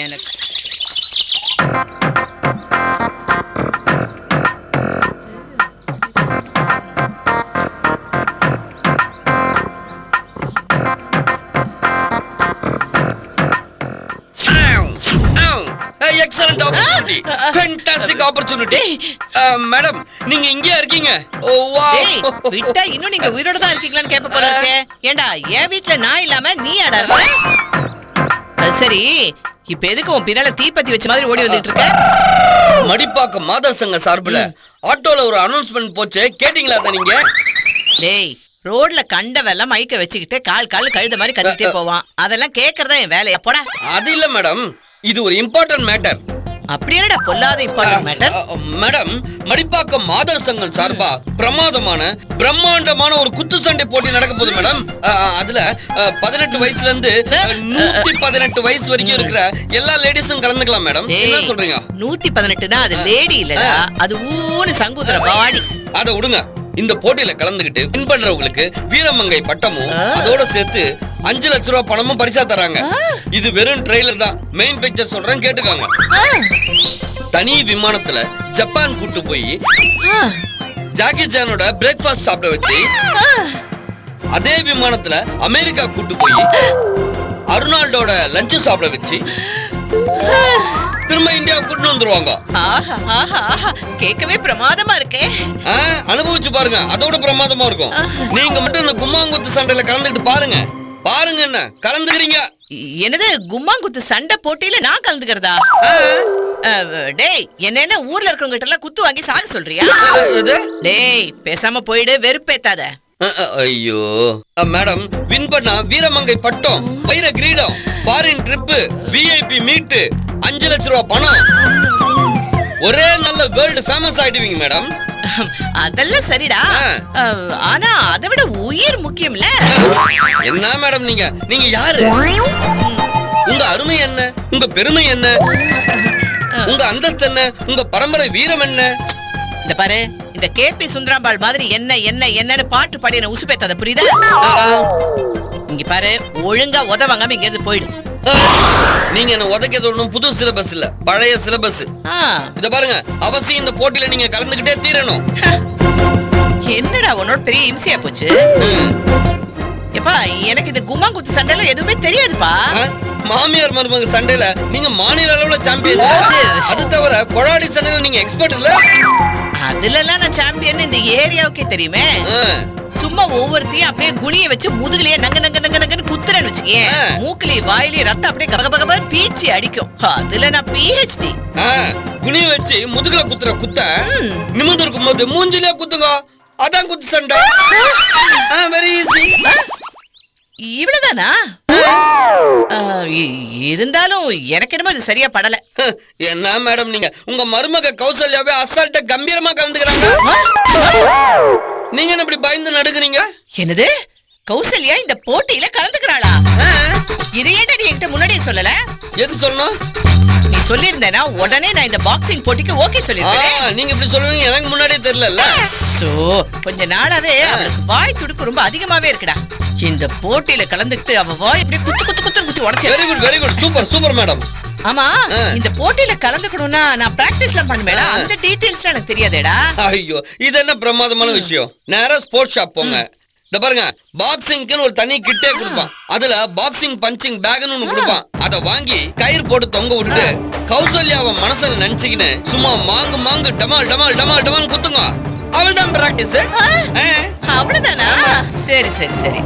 எனக்கு excellent opportunity, fantastic opportunity. Madam நீங்க இங்கேயா இருக்கீங்க? ஓ வாவ். விட்டா இன்னும் நீங்க உயிரோட தான் இருக்கீங்களான்னு கேட்ப போல இருக்கே. ஏண்டா என் வீட்ல நான் இல்லாம நீ ஆடா இருக்க? சரி இப்ப எதுக்கு உன் பின்னால தீப்பத்தி வச்ச மாதிரி ஓடி வந்துட்டு இருக்க? மடிப்பாக்கம் மாதர் சங்க சார்புல ஆட்டோல ஒரு அனௌன்ஸ்மெண்ட் போச்சு, கேட்டீங்களா அத நீங்க? டேய் ரோட்ல கண்டவெல்லாம் மைக்க வச்சுக்கிட்டு கால் கழுத மாதிரி கத்திட்டே போவான். அதெல்லாம் கேக்குறதா என் வேலையா? போடா. அது இல்ல மேடம், இது ஒரு இம்பார்ட்டன்ட் மேட்டர். அப்படி என்னடா பொல்லாத இம்பார்ட்டன்ட் மேட்டர்? மேடம், மடிப்பாக்கம் மாதர் சங்கம் சார்பா பிரம்மாண்டமான ஒரு குத்து சண்டை போட்டி நடக்க போகுது மேடம். அதுல 18 வயசுல இருந்து 118 வயசு வரைக்கும் இருக்கிற எல்லா லேடிஸும் கலந்துக்கலாம் மேடம். என்ன சொல்றீங்க? 118னா அது லேடி இல்லடா, அது ஊனு சங்குதுற பாடி. அத விடுங்க. இந்த போட்டியில கலந்துகிட்டு வின் பண்றவங்களுக்கு வீரமங்கை பட்டமும் அதோட சேர்த்து 5 லட்ச ரூபாய் பணமும் பரிசா தராங்க. இது வெறும் ட்ரெய்லர் தான், மெயின் பிக்சர் சொல்றேன் கேட்டுக்காங்க. தனி விமானத்துல ஜப்பான் கூட்டு போய் ஜாக்கி சானோட பிரேக்ஃபாஸ்ட் சாப்பிட வச்சு, அதே விமானத்துல அமெரிக்கா கூட்டு போய் அருணால்டோட லஞ்ச் சாப்பிட வச்சு திரும்ப இந்தியா கூட்டு வந்துருவாங்க. கேட்கவே பிரமாதமா இருக்கே. அனுபவிச்சு பாருங்க, அதோட பிரமாதமா இருக்கும். நீங்க மட்டும் இந்த கும்மாங்குத்து சண்டையில கலந்துக்கிட்டு பாருங்க. என்ன கலந்துக்கிறீங்க? என்னது கும்மாங்குத்து சண்டை போட்டியில நான் கலந்துக்கிறதா? டேய் என்ன ஊர்ல இருக்கவங்க கிட்ட எல்லாம் குத்து வாங்கி சாக சொல்றியா? டேய் பேசாம போயிடு, வெறுப்பேத்தாத. ஐயோ மேடம், வின் பண்ணா வீரமங்கை பட்டம், வைர கிரீடம், ஃபாரின் ட்ரிப், விஐபி மீட், 5 லட்ச ரூபாய் பணம், ஒரே நல்ல வேர்ல்ட் ஃபேமஸ் ஆயிடுவீங்க மேடம். அதெல்லாம் சரிடா, ஆனா அதை விட உயிர் முக்கியம்ல. என்ன மேடம் நீங்க யாரு? உங்க அருமை என்ன? உங்க பெருமை என்ன? உங்க அந்தஸ்து என்ன? உங்க பரம்பரை வீரம் என்ன? இந்த பாரு, இந்த கேபி சுந்தராம்பாள் மாதிரி என்ன என்ன என்னன்னு பாட்டு பாடி என்ன உசுப்பேத்தாத, புரியுதா? இங்க பாரு, ஒழுங்கா உதவாங்காம இங்க இருந்து போயிடு. நீங்க என்ன உதைக்கிறது ஒண்ணும் புது சிலபஸ் இல்ல, பழைய சிலபஸ். இத பாருங்க, அவசியம் இந்த போட்டியில நீங்க கலந்துகிட்டே தீரணும். என்னடா உன்னோட பெரிய இம்சையா போச்சு? எப்பா எனக்கு இந்த கும்மாங்குத்து சண்டையில எதுவுமே தெரியாதுப்பா. மாமியார் மருமக சண்டையில நீங்க மாநில அளவுல சாம்பியன். அது தவிர கொடாடி சண்டையில நீங்க எக்ஸ்பர்ட் இல்ல. அதுல எல்லாம் நான் சாம்பியன் இந்த ஏரியாவுக்கே தெரியுமே. சும்மா ஒவ்வொருத்தையும் அப்படியே குனிய வச்சு முதுகுலயே நங்க நங்க நங்க நங்கன்னு குத்துறேன்னு வச்சுக்கேன், மூக்குலயே வாயிலே ரத்தம் அப்படியே கபகபகப பீச்சி அடிக்கும். அதுல நான் PhD. குனிய வச்சு முதுகுல குத்துற குத்த நிமிர்ந்து இருக்கும் போது மூஞ்சிலே குத்துங்க, அதான் குத்து சண்டை. Very easy. இவ்வளவுதானா? இருந்தாலும் எனக்கு என்னமோ இது சரியா படல. என்ன மேடம் நீங்க உங்க மருமக கௌசல்யாவே அசால்ட்டா கம்பீரமா கலந்துக்கிறாங்க, நீங்க என்ன இப்படி பயந்து நடுக்குறீங்க? என்னது, கௌசல்யா இந்த போட்டியில கலந்துக்கிறாளா? இதையே நீ என்கிட்ட முன்னாடியே சொல்லல. எது சொல்லணும்? நீ சொல்லியிருந்தேனா உடனே நான் இந்த பாக்ஸிங் போட்டிக்கு ஓகே சொல்லிருக்கேன். நீங்க இப்படி சொல்லுவீங்க எனக்கு முன்னாடியே தெரியல. சோ கொஞ்ச நாளாவே அவளுக்கு வாய் துடுக்கு ரொம்ப அதிகமாவே இருக்குடா. இந்த போட்டியில கலந்துக்கிட்டு அவ வாய் இப்படி குத்து குத்து குத்து குத்து உடைச்சு. Very good very good, super super madam. ஆமா, இந்த போட்டியில கலந்துக்கணும்னா நான் பிராக்டிஸ்லாம் பண்ணுவேடா, அந்த டீடைல்ஸ்லாம் எனக்கு தெரியாதேடா. ஐயோ இது என்ன பிரமாதமான விஷயம். நேரா ஸ்போர்ட்ஸ் ஷாப் போங்க. இத பாருங்க, பாக்ஸிங்க்குன்னு ஒரு தனி கிட்டே கொடுப்பான். அதுல பாக்ஸிங் பஞ்சிங் பேக்னு ஒன்னு கொடுப்பான். அத வாங்கி கயிறு போட்டு தொங்க விட்டுட்டு கௌசல்யாவை மனசுல நினைச்சுக்கின்னு சும்மா மாங்கு மாங்கு டமால் டமால் டமால் டமால் குத்துங்க. அவள்தான் பிராக்டிஸ். அவ்வளவுதானா? சரி சரி சரி,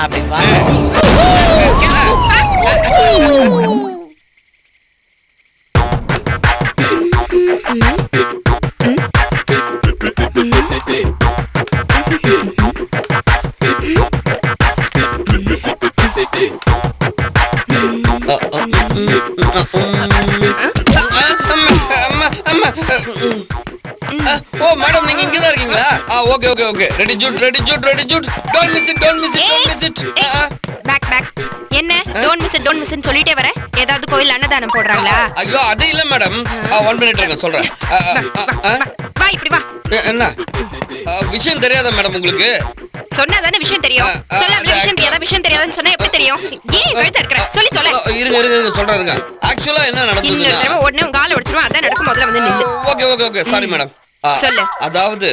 அப்படி வா. ஓ மேடம் நீங்க இங்க தான் இருக்கீங்களா? ஓகே ஓகே ஓகே, ரெடி ஜூட் ரெடி ஜூட் ரெடி ஜூட், don't miss it don't miss it don't miss it. பேக் பேக் என்ன டோன்ட் மிஸ் ன்னு சொல்லிட்டே வர? ஏதாவது கோயில் அன்னதானம் போடுறாங்களா? ஐயோ அது இல்ல மேடம், 1 மினிட் இருங்க சொல்றேன். வா இப்படி வா. என்ன விஷயம் தெரியாதா மேடம் உங்களுக்கு? சொன்னாதானே விஷயம் தெரியும். சொல்லாம விஷயம் தெரியாத விஷயம் தெரியாதுன்னு சொன்னா எப்படி தெரியும்? ஏன் கழுத்த இருக்கிற சொல்லி தொலை. இருங்க சொல்றேங்க. ஆக்சுவலா என்ன நடந்துதுன்னா இன்னொரு தடவை உடனே உங்க காலை உடைச்சிரும். அதான் நடக்கும். முதல்ல வந்து நில்லு. Okay sorry madam. சொல்லு. அதாவது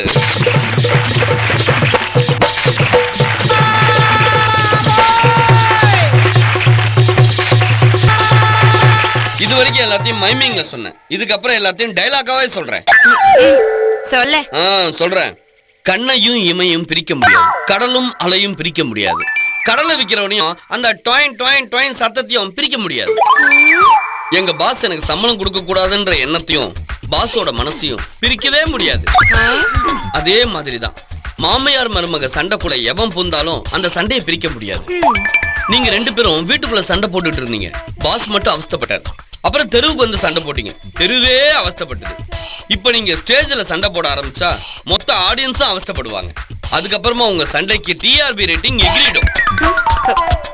இது வரைக்கும் எல்லாத்தையும் மைமிங்ல சொன்னேன். இதுக்கப்புறம் எல்லாத்தையும் டைலாக்காவே சொல்றேன். சொல்ல சொல்றேன். கண்ணையும் இமையும் பிரிக்க முடியாது, கடலும் அலையும் பிரிக்க முடியாது, கடலை விக்கிறவனையும் அந்த டொயின் டொயின் டொயின் சத்தத்தையும் பிரிக்க முடியாது. எங்க பாஸ் எனக்கு சம்பளம் கொடுக்க கூடாதுன்ற எண்ணத்தையும் பாஸோட மனசையும் பிரிக்கவே முடியாது. அதே மாதிரிதான் மாமையார் மருமக சண்டைக்குள்ள எவன் புந்தாலும் அந்த சண்டையை பிரிக்க முடியாது. நீங்க 2 பேரும் வீட்டுக்குள்ள சண்டை போட்டுட்டு இருந்தீங்க. பாஸ் மட்டும் அவஸ்தைப்பட்டார். அப்புறம் தெருவுக்கு வந்து சண்டை போட்டீங்க. தெருவே அவஸ்தைப்பட்டது. இப்ப நீங்க ஸ்டேஜ்ல சண்டை போட ஆரம்பிச்சா மொத்த ஆடியன்ஸும் அவஸ்தைப்படுவாங்க. அதுக்கப்புறமா உங்க சண்டைக்கு டிஆர்பி ரேட்டிங் எகிரிடும்.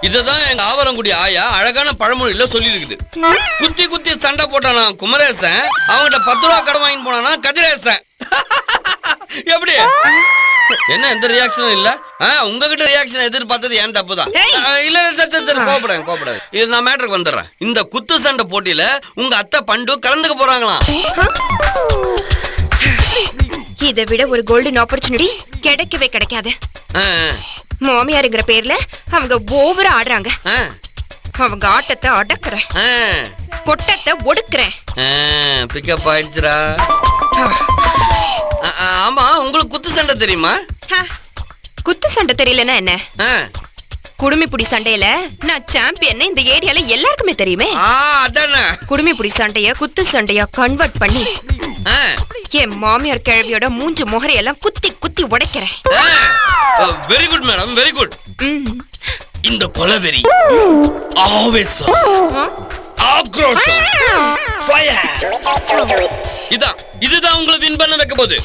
இததான் எங்க ஆவரங்குடி ஆயா அழகான பழமொழியில சொல்லி இருக்குது. குத்தி குத்தி சண்டை போட்டானா குமரேசன், அவங்கிட்ட 10 ரூபா கடன் வாங்கி போனானா கதிரேசன். எப்படி என்ன எந்த ரியாக்ஷனும் இல்ல? உங்ககிட்ட ரியாக்ஷன் எதிர்பார்த்தது ஏன் தப்புதான். இல்ல கோபப்படாது. இது நான் மேட்டருக்கு வந்துடுறேன். இந்த குத்து சண்டை போட்டியில உங்க அத்தை பண்டு கலந்துக்க போறாங்களாம். இதை விட ஒரு கோல்டன் ஆப்பர்ச்சுனிட்டி கிடைக்கவே கிடைக்காது. மாமியாருங்கிற பேர்ல அவங்க ஓவரா ஆடுறாங்க. அவங்க ஆட்டத்தை அடக்குறேன், கொட்டத்தை ஒடுக்குறேன். பிக்கப் ஆயிடுச்சுடா. ஆமா, உங்களுக்கு குத்து சண்டை தெரியுமா? குத்து சண்டை தெரியலன்னா என்ன? குடுமிப்புடி சண்டையில நான் சாம்பியன் இந்த ஏரியால எல்லாருக்குமே தெரியுமே. அதானே குடுமிப்புடி சண்டைய குத்து சண்டையா கன்வெர்ட் பண்ணி என் மாமியார் கிழவியோட மூஞ்சு முகரையெல்லாம் குத்தி குத்தி உடைக்கிறேன். Very good madam, very good. இந்த கொலவெறி, ஆவேசம், ஆக்ரோஷம், ஃபயர், இதுதான் உங்களை வின் பண்ண வைக்க போகுது.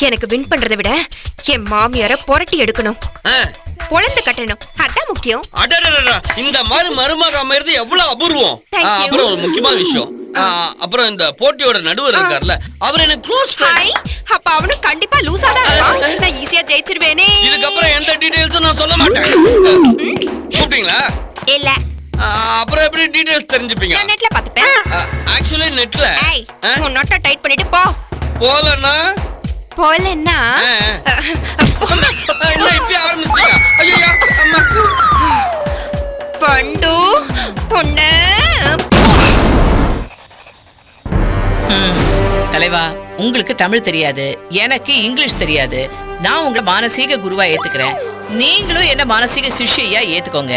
எனக்கு வின் பண்றதை விட என் மாமியார புரட்டி எடுக்கணும், பொழந்து கட்டணும், அதான் முக்கியம். இந்த மாதிரி மருமக அமைறது எவ்வளவு அபூர்வம். அப்புறம் ஒரு முக்கியமான விஷயம், அப்புறம் இந்த போட்டியோட நடுவர் இருக்கார்ல, அவர் எனக்கு க்ளோஸ் ஃப்ரெண்ட். அப்ப அவனும் கண்டிப்பா லூசா தான் இருப்பான். நான் ஈஸியா ஜெயிச்சிடுவேனே. இதுக்கப்புறம் எந்த டீடைல்ஸும் நான் சொல்ல மாட்டேன். கூப்பிட்டீங்களா? இல்ல. அப்புறம் எப்படி டீடைல்ஸ் தெரிஞ்சுப்பீங்க? நான் நெட்ல பாத்துப்பேன். ஆக்சுவலி நெட்ல உன் நோட்டை டைட் பண்ணிட்டு போ. போலனா இப்படி ஆரம்பிச்சிட்டீங்க. ஐயோ அம்மா பண்டு பொண்ணு. தலைவா, உங்களுக்கு தமிழ் தெரியாது, எனக்கு இங்கிலீஷ் தெரியாது. நான் உங்களை மானசீக குருவா ஏத்துக்கிறேன், நீங்களும் என்ன மானசீக சிஷ்யா ஏத்துக்கோங்க.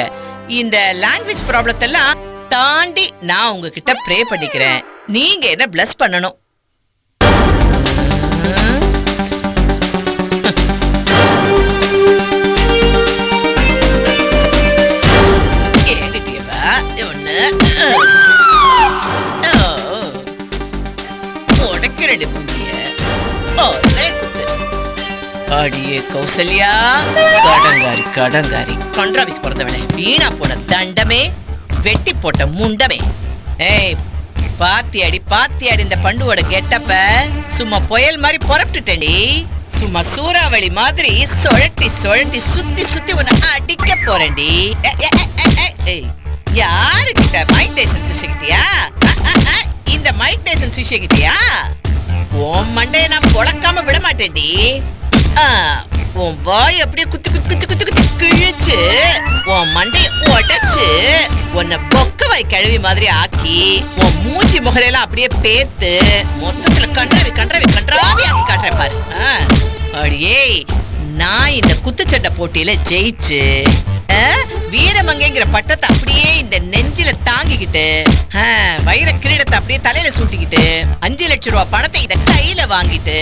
இந்த லாங்குவேஜ் ப்ராப்ளத்தை எல்லாம் தாண்டி நான் உங்ககிட்ட ப்ரே பண்ணிக்கிறேன். நீங்க என்ன பிளஸ் பண்ணணும். அடியே கௌசல்யா, கடங்காரி கடங்காரி கன்றாவிக்கு பிறந்தவனே, வீணா போன தண்டமே, வெட்டி போட்ட முண்டமே. ஏய் பாத்தியாடி இந்த பண்டுவோட கெட்டப்ப சும்மா புயல் மாதிரி புறப்பட்டுட்டேன்டி. சும்மா சூறாவளி மாதிரி சுழட்டி சுழட்டி சுத்தி சுத்தி உன்னை அடிக்க போறேன்டி. யாருக்கிட்ட? மைக் டைசன் சிஷ்யகிட்டியா? இந்த மைக் டைசன் சிஷ்யகிட்டியா? உன் மண்டைய நான் பொழக்காம விட மாட்டேன்டி. உன் வாய் அப்படியே குத்து குத்து குத்து குத்து குத்து கிழிச்சு உன் மண்டைய உடைச்சு உன்னை பொக்க வாய் கிழவி மாதிரி ஆக்கி உன் மூஞ்சி முகரையெல்லாம் அப்படியே பேத்து மொத்தத்துல கன்றாவி கன்றாவி கன்றாவி ஆக்கி காட்டுறேன் பாரு. அடியே, நான் இந்த குத்துச்சண்டை போட்டியில ஜெயிச்சு வீரமங்கைங்கிற பட்டத்தை அப்படியே இந்த நெஞ்சில தாங்கிக்கிட்டு வைர கிரீடத்தை அப்படியே தலையில சூட்டிக்கிட்டு 5 லட்சம் ரூபாய் பணத்தை இத கையில வாங்கிட்டு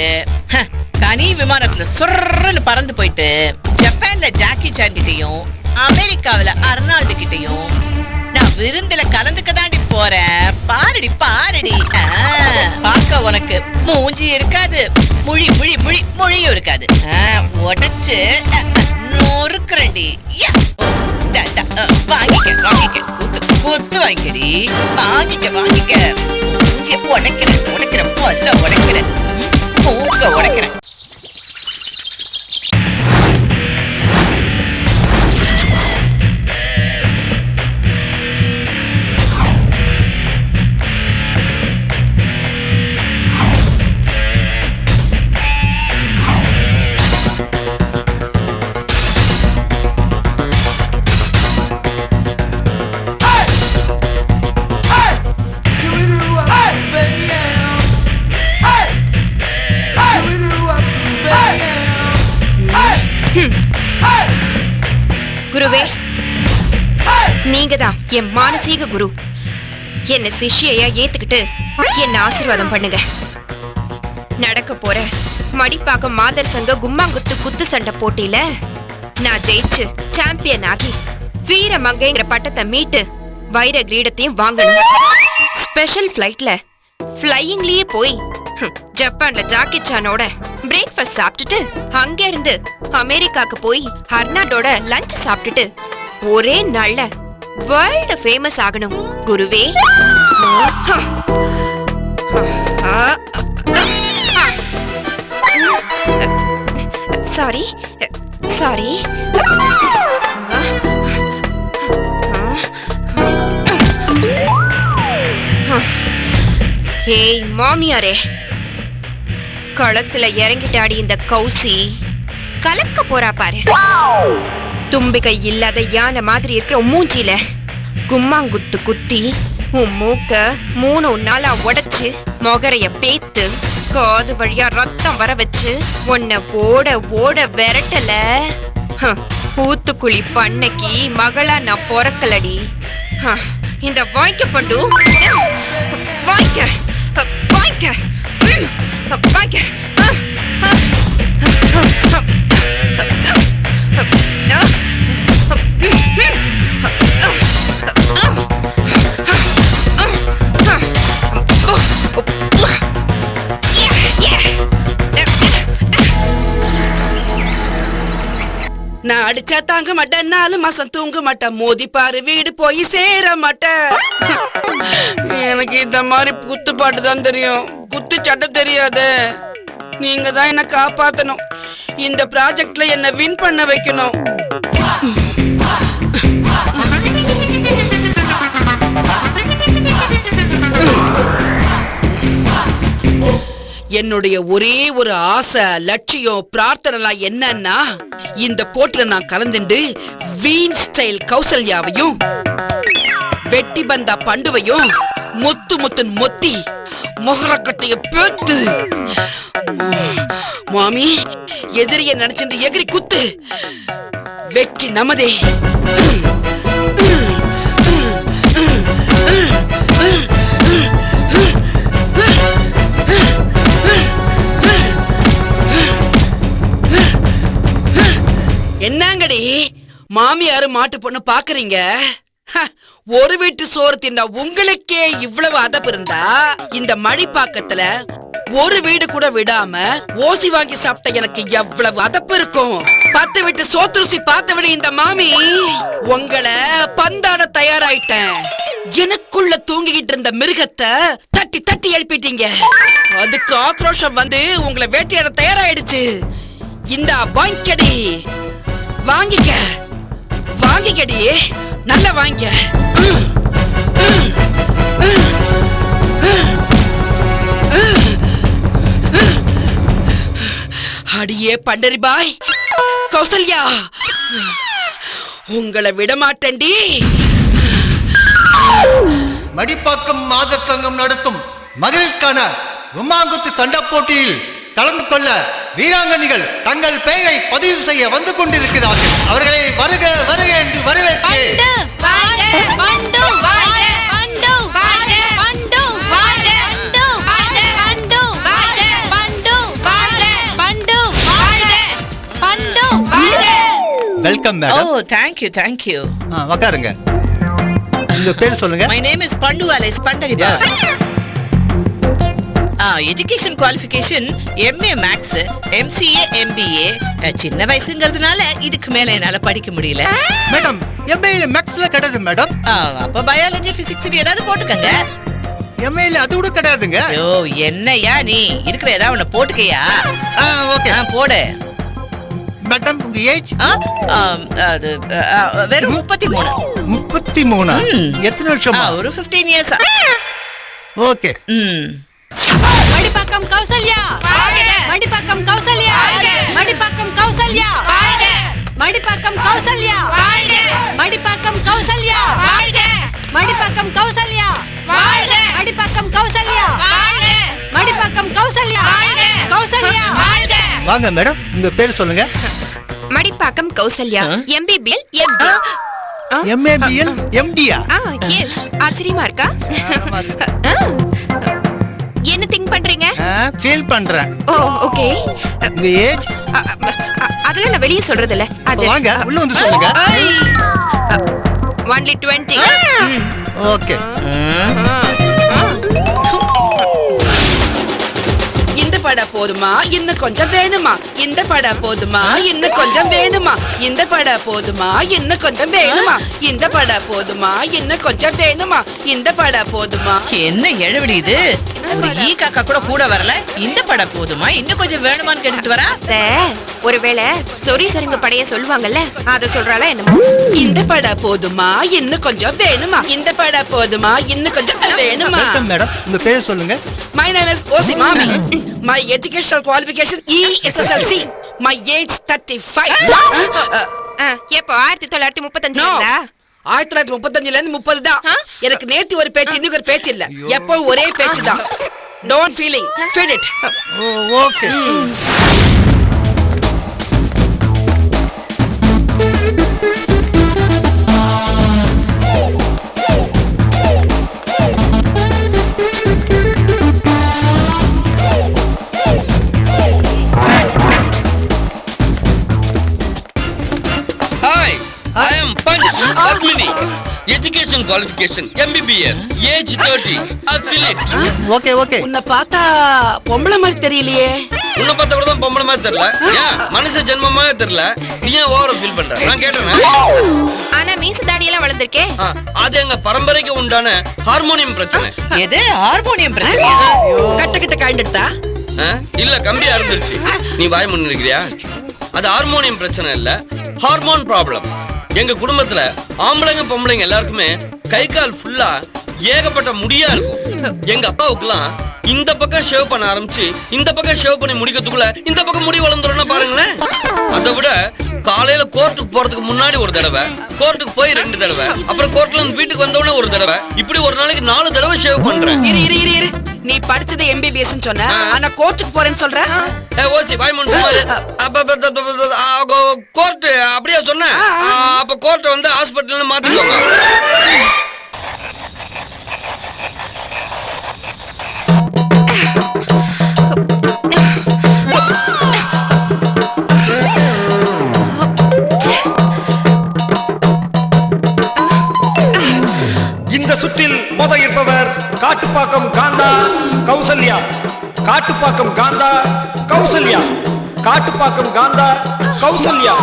தனி விமானத்துல சுர்ன்னு பறந்து போயிட்டு ஜப்பான்ல ஜாக்கி சான் கிட்டையும் அமெரிக்காவில அர்னால்டு கிட்டையும் நான் விருந்துல கலந்துக்க தாண்டி போறேன். பாருடி பாருடி. பார்க்க உனக்கு மூஞ்சி இருக்காது, முழி முழி முழி மொழியும் இருக்காது. உடைச்சு நொறுக்குறேன்டி. வாங்கிக்க வாங்கிக்க, கூத்து கூத்து வாங்கிக்கடி. வாங்கிக்க வாங்கிக்க. உடைக்கிறேன் உடைக்கிறேன், பொல்ல உடைக்கிறேன், மூக்க உடைக்கிறேன். என் மானசீக குரு. என்ன சிஷ்யையா ஏத்துக்கிட்டு என்ன ஆசீர்வாதம் பண்ணுங்க. நடக்க போற மடிப்பாக்கம் மாதர் சங்க கும்மாங்குத்து குத்து சண்டை போட்டியில நான் ஜெயிச்சு சாம்பியன் ஆகி வீரமங்கைங்கிற பட்டத்தை மீட்டு வைர கிரீடத்தையும் வாங்கணும். ஸ்பெஷல் ஃபிளைட்ல ஃப்ளையிங்லயே போய் ஜப்பான்ல ஜாக்கி சானோட பிரேக்ஃபாஸ்ட் சாப்பிட்டுட்டு அங்க இருந்து அமெரிக்காக்கு போய் அர்னால்டோட லஞ்ச் சாப்பிட்டுட்டு ஒரே நாள்ல வேர்ல்ட் ஃபேமஸ் ஆகணும் குருவே. Sorry sorry. ஏய் மாமியாரே, களத்துல இறங்கிட்டாடி இந்த கௌசி கலக்க போறா பாரு. தும்பிக்கை இல்லாத யானை மாதிரி இருக்கிற மூஞ்சில கும்மாங்குத்து குத்தி உன் மூக்க 3 நாளா உடைச்சு மொகரைய பேத்து காது வழியா ரத்தம் வர வச்சு உன்னை ஓட ஓட விரட்டல. பூத்துக்குழி பண்ணைக்கு மகளா நான் பொறக்கலடி. இந்த வாய்க்க பண்டு வாய்க்க வாய்க்க வாய்க்க. நான் அடிச்சா தாங்க மாட்டேன், 4 மாசம் தூங்க மாட்டேன், மோதி பாரு வீடு போய் சேர மாட்டேன். எனக்கு இந்த மாதிரி குத்து பாட்டு தான் தெரியும், குத்து சட்டை தெரியாது. நீங்க தான் என்ன காப்பாத்தணும், இந்த ப்ராஜெக்ட்ல என்ன வின் பண்ண வைக்கணும். என்னுடைய ஒரே ஒரு ஆசை, லட்சியம், பிரார்த்தனை என்னன்னா, இந்த போட்டில நான் கலந்துண்டு வீண் ஸ்டைல் கௌசல்யாவையும் வெட்டி பந்தா பண்டுவையும் முத்து முத்துன் மொத்தி மொகரக்கட்டைய பேத்து மாமி எதிரிய நினைச்சு எகிரி குத்து வெற்றி நமதே. என்னங்கடி மாமியாரு மாட்டு பொண்ணு பாக்குறீங்க? ஒரு வீட்டு சோறு தின்னா உங்களுக்கே இவ்வளவு அதப்பு இருந்தா, இந்த மடிப்பாக்கத்துல ஒரு வீடு கூட விடாம ஓசி வாங்கி சாப்பிட்ட எனக்கு எவ்வளவு அதப்பு இருக்கும். 10 வீட்டு சோத்துருசி பார்த்தவன இந்த மாமி உங்களை பந்தாட தயாராயிட்டேன். எனக்குள்ள தூங்கிக்கிட்டு இருந்த மிருகத்தை தட்டி தட்டி எழுப்பிட்டீங்க. அதுக்கு ஆக்ரோஷம் வந்து உங்களை வேட்டையாட தயாராயிடுச்சு. இந்த வாங்கிக்கடி, வாங்கிக்க வாங்கிக்கடி, நல்ல வாங்க. அடியே பண்டரி பாய், கௌசல்யா உங்களை விடமாட்டேன்டி. மடிப்பாக்கம் மாதர் சங்கம் நடத்தும் மகளிருக்கான கும்மாங்குத்து சண்டை போட்டியில் கலந்து கொள்ள வீராங்கனிகள் தங்கள் பெயரை பதிவு செய்ய வந்து கொண்டிருக்கிறார்கள். அவர்களை வருக வருக என்று வரவேற்கிறேன். Welcome madam. Oh thank you. உட்காருங்க. உங்க பேர் சொல்லுங்க. My name is Pandu Alice Pandagida. Education qualification MA Maths, MCA, MBA. சின்ன வயசுங்கிறதுனால இதுக்கு மேல என்னால படிக்க முடியல. மேடம் MA மேக்ஸ்ல கிடையாது மேடம். அப்ப பயாலஜி பிசிக்ஸ் ஏதாவது போட்டுக்கங்க. MA அது கூட கிடையாதுங்க. ஐயோ என்னையா நீ இருக்கிற ஏதாவது ஒண்ணு போட்டுக்கையா? ஓகே போடு. மேடம் உங்க ஏஜ்? அது வெறும் 33. 33? எத்தனை வருஷமா? ஒரு 15 இயர்ஸ். ஓகே. மடிப்பாக்கம் கௌசல்யா, மடிப்பாக்கம் கௌசல்யா, மடிப்பாக்கம் கௌசல்யா, மடிப்பாக்கம் கௌசல்யா, மடிப்பாக்கம் கௌசல்யா, மடிப்பாக்கம் கௌசல்யா, மடிப்பாக்கம் கௌசல்யா, மடிப்பாக்கம் கௌசல்யா, கௌசல்யா. வாங்க மேடம் உங்க பேர் சொல்லுங்க. Madipakkam Kausalya, MBBL MD. MABL MDயா? எஸ் ஆச்சரியமா இருக்கா? என்ன திங்க் பண்றீங்க? ஃபீல் பண்றேன். Oh okay. உங்க ஏஜ்? அதெல்லாம் நான் வெளியே சொல்றது இல்ல. அது வாங்க உள்ள வந்து சொல்லுங்க. only 20. ஓகே. இந்த பட போதுமா இன்னும் கொஞ்சம் வேணுமா? இந்த பட போதுமா இன்னும் கொஞ்சம் வேணுமா? இந்த பட போதுமா இன்னும் கொஞ்சம் வேணுமா? இந்த பட போதுமா இன்னும் கொஞ்சம் வேணுமா? இந்த பட போதுமா? என்ன எழவடி இது? ஒரு ஈ காக்கா கூட வரல. இந்த பட போதுமா இன்னும் கொஞ்சம் வேணுமான்னு கேட்டுட்டு வரா. ஒருவேளை சொறி சருங்க படைய சொல்லுவாங்கல்ல, அத சொல்றாளா என்னமோ. இந்த பட போதுமா இன்னும் கொஞ்சம் வேணுமா? இந்த பட போதுமா இன்னும் கொஞ்சம் வேணுமா? மேடம் உங்க பேர் சொல்லுங்க. My name is Osi Mami. My educational qualification ESSLC. My age 35. எப்போ 1935 1935ல இருந்து 30 தான். எனக்கு நேத்து ஒரு பேச்சு இன்னைக்கு ஒரு பேச்சு இல்ல. எப்போ ஒரே பேச்சு தான். Don't feeling. Feel it. Okay. Hi, I am Punch Padmini. Education qualification MBBS. Age 30. Affiliate. Okay okay. உன்னை பார்த்தா பொம்பளை மாதிரி தெரியலையே. உன்னை பார்த்தா கூட தான் பொம்பளை மாதிரி தெரியல. ஏன் மனுஷ ஜென்மமாவே தெரியல. நீ ஏன் ஓவரா ஃபீல் பண்ற? நான் கேட்டேனே. ஆனா மீச தாடி எல்லாம் வளர்ந்திருக்கே. அது எங்க பரம்பரைக்கு உண்டான ஹார்மோனியம் பிரச்சனை. எது ஹார்மோனியம் பிரச்சனை? கட்ட காய்ந்துட்டா? இல்ல கம்பியா இருந்துருச்சு. நீ வாய் முன்னு இருக்கிறியா? அது ஹார்மோனியம் பிரச்சனை இல்ல, ஹார்மோன் ப்ராப்ளம். எங்க குடும்பத்துல ஆம்பளைங்க பொம்பளைங்க எல்லாருக்குமே கை கால் ஃபுல்லா ஏகப்பட்ட முடியா இருக்கும். எங்க அப்பாவுக்குலாம் இந்த பக்கம் ஷேவ் பண்ண ஆரம்பிச்சு இந்த பக்கம் ஷேவ் பண்ணி முடிக்கிறதுக்குள்ள இந்த பக்கம் முடி வளர்ந்துரும்னா பாருங்களேன். அதை விட காலையில கோர்ட்டுக்கு போறதுக்கு முன்னாடி ஒரு தடவை, கோர்ட்டுக்கு போய் 2 தடவை, அப்புறம் கோர்ட்ல இருந்து வீட்டுக்கு வந்தவொடனே ஒரு தடவை, இப்படி ஒரு நாளைக்கு 4 தடவை ஷேவ் பண்றேன். இரு நீ படிச்சது MBBS ன்னு சொன்ன, ஆனா கோர்ட்டுக்கு போறேன்னு சொல்ற. ஓசி வாய் முன்னு கோர்ட் அப்படியே சொன்ன. அப்ப கோர்ட் வந்து ஹாஸ்பிட்டல்ல மாத்திக்கோங்க. இந்த சுற்றில் மோத இருப்பவர் காட்டுப்பாக்கம் காந்தா கௌசல்யா. காட்டுப்பாக்கம் காந்தா கௌசல்யா. காட்டுப்பாக்கம் காந்தா கௌசல்யா.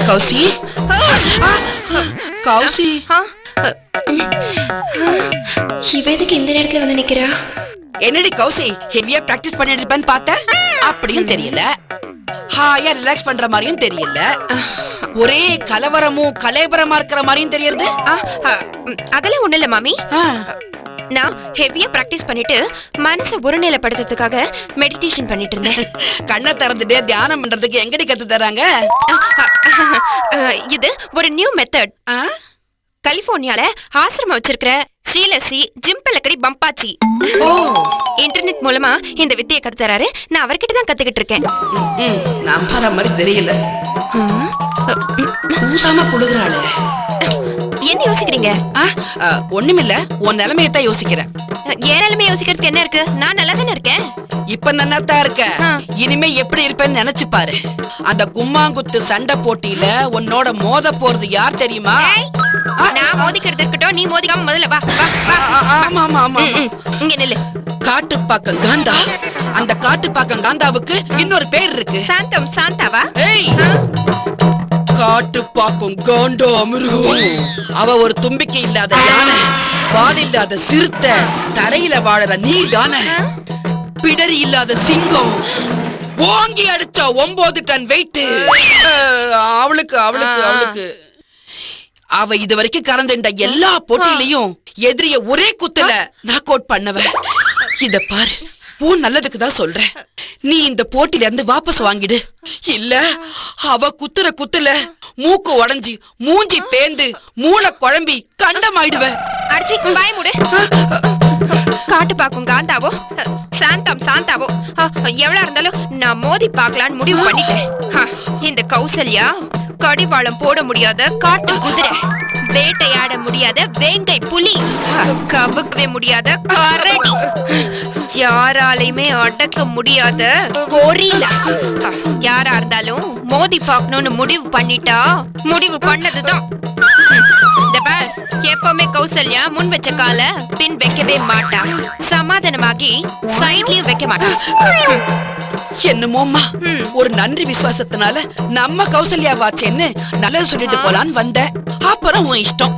கௌசி கௌசி இவ எதுக்கு இந்த நேரத்துல வந்து நிக்கிறா? என்னடி கௌசி ஹெவியா பிராக்டிஸ் பண்ணிட்டு இருப்பேன்னு பார்த்தேன். அப்படியும் தெரியல, ஹாயா ரிலாக்ஸ் பண்ற மாதிரியும் தெரியல, ஒரே கலவரமும் கலேபரமா இருக்கிற மாதிரியும் தெரியுது. அதெல்லாம் ஒண்ணு இல்ல மாமி. நான் ஹெவியா பிராக்டிஸ் பண்ணிட்டு மனசை ஒருநிலைப்படுத்துறதுக்காக மெடிடேஷன் பண்ணிட்டு இருந்தேன். கண்ணை திறந்துட்டு தியானம் பண்றதுக்கு எங்கடி கத்து தராங்க? இது ஒரு நியூ மெத்தட். கலிபோர்னியால ஆசிரமம் வச்சிருக்கிற ஸ்ரீலசி ஜிம்பலக்கடி பம்பாச்சி இன்டர்நெட் மூலமா இந்த வித்தையை கத்து தராரு. நான் அவர்கிட்ட தான் கத்துக்கிட்டு இருக்கேன். நம்புற மாதிரி தெரியல. பூசாம புழுகுறாளே. என்ன யோசிக்கிறீங்க? ஒண்ணுமில்ல, உன் நிலைமையத்தான் யோசிக்கிறேன். என் நிலைமை யோசிக்கிறதுக்கு என்ன இருக்கு? நான் நல்லா தானே இருக்கேன். இப்ப நன்னாத்தான் இருக்க. இனிமே எப்படி இருப்பேன்னு நினைச்சு பாரு. அந்த கும்மாங்குத்து சண்டை போட்டியில உன்னோட மோத போறது யார் தெரியுமா? நான் மோதிக்கிறது இருக்கட்டும், நீ மோதிக்காம முதல்ல வா. ஆமா ஆமா ஆமா இங்க நில்லு. காட்டுப்பாக்கம் காந்தா. அந்த காட்டுப்பாக்கம் காந்தாவுக்கு இன்னொரு பேர் இருக்கு. சாந்தம் சாந்தாவா? ஏய், காட்டுப்பாக்கம் காண்டா மிருகம். அவ ஒரு தும்பிக்கை இல்லாத யானை, வால் இல்லாத சிறுத்தை, தரையில வாழற நீர்தானே, பிடரி இல்லாத சிங்கம், ஓங்கி அடிச்சா 9 டன் வெயிட். அவளுக்கு அவளுக்கு அவளுக்கு அவ இது வரைக்கும் கறந்துட்ட எல்லா போட்டியிலையும் எதிரிய ஒரே குத்துல நாக் அவுட் பண்ணவ. இத பாரு, உன் நல்லதுக்கு தான் சொல்றேன். நீ இந்த போட்டில இருந்து வாபஸ் வாங்கிடு. இல்ல அவ குத்துற குத்துல மூக்கு உடைஞ்சி மூஞ்சி பேந்து மூளை குழம்பி கண்டமாயிடுவ. அடிச்சி வாய் மூடு. காட்டுப்பாக்கும் காந்தாவோ சாந்தாவோ எவ்வளவு இருந்தாலும் நான் மோதி பார்க்கலான்னு முடிவு பண்ணிட்டேன். இந்த கௌசல்யா கடிவாளம் போட முடியாத காட்டு குதிரை, வேட்டையாட முடியாத வேங்கை புலி, கவுக்கவே முடியாத கரடி, யாராலையுமே அடக்க முடியாத கொரில்லா. யாரா இருந்தாலும் மோதி பார்க்கணும்னு முடிவு பண்ணிட்டா முடிவு பண்ணதுதான். எப்பவுமே கௌசல்யா முன் வச்ச கால பின் வைக்கவே மாட்டா, சமாதானமாகி சைட்லயும் வைக்க மாட்டா. என்னமோம்மா, ஒரு நன்றி விசுவாசத்தினால நம்ம கௌசல்யா வாச்சேன்னு நல்லது சொல்லிட்டு போலான்னு வந்தேன். அப்புறம் உன் இஷ்டம்.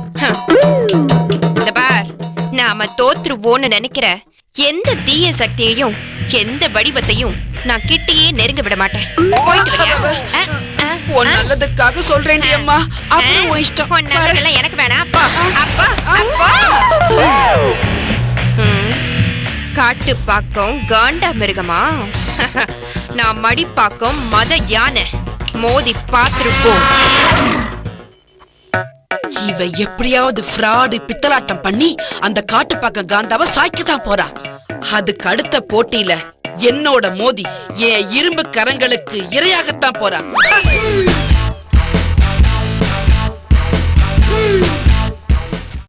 இந்த பார், நாம தோத்துருவோன்னு நினைக்கிற எந்த தீய சக்தியையும் எந்த வடிவத்தையும் நான் கிட்டேயே நெருங்க விட மாட்டேன். போயிட்டு வரியா? உன் நல்லதுக்காக சொல்றேன் அம்மா. அப்புறம் உன் இஷ்டம். எனக்கு வேணாம். அப்பா அப்பா அப்பா. காட்டுப்பாக்கம் காண்டா மிருகமா? நான் மடிப்பாக்கம் மத யானை. மோதி பாத்துருப்போம். இவ எப்படியாவது ஃப்ராடு பித்தலாட்டம் பண்ணி அந்த காட்டுப்பாக்கம் காந்தாவை சாய்க்கத்தான் போறா. அதுக்கு அடுத்த போட்டியில என்னோட மோதி என் இரும்பு கரங்களுக்கு இரையாகத்தான் போறா.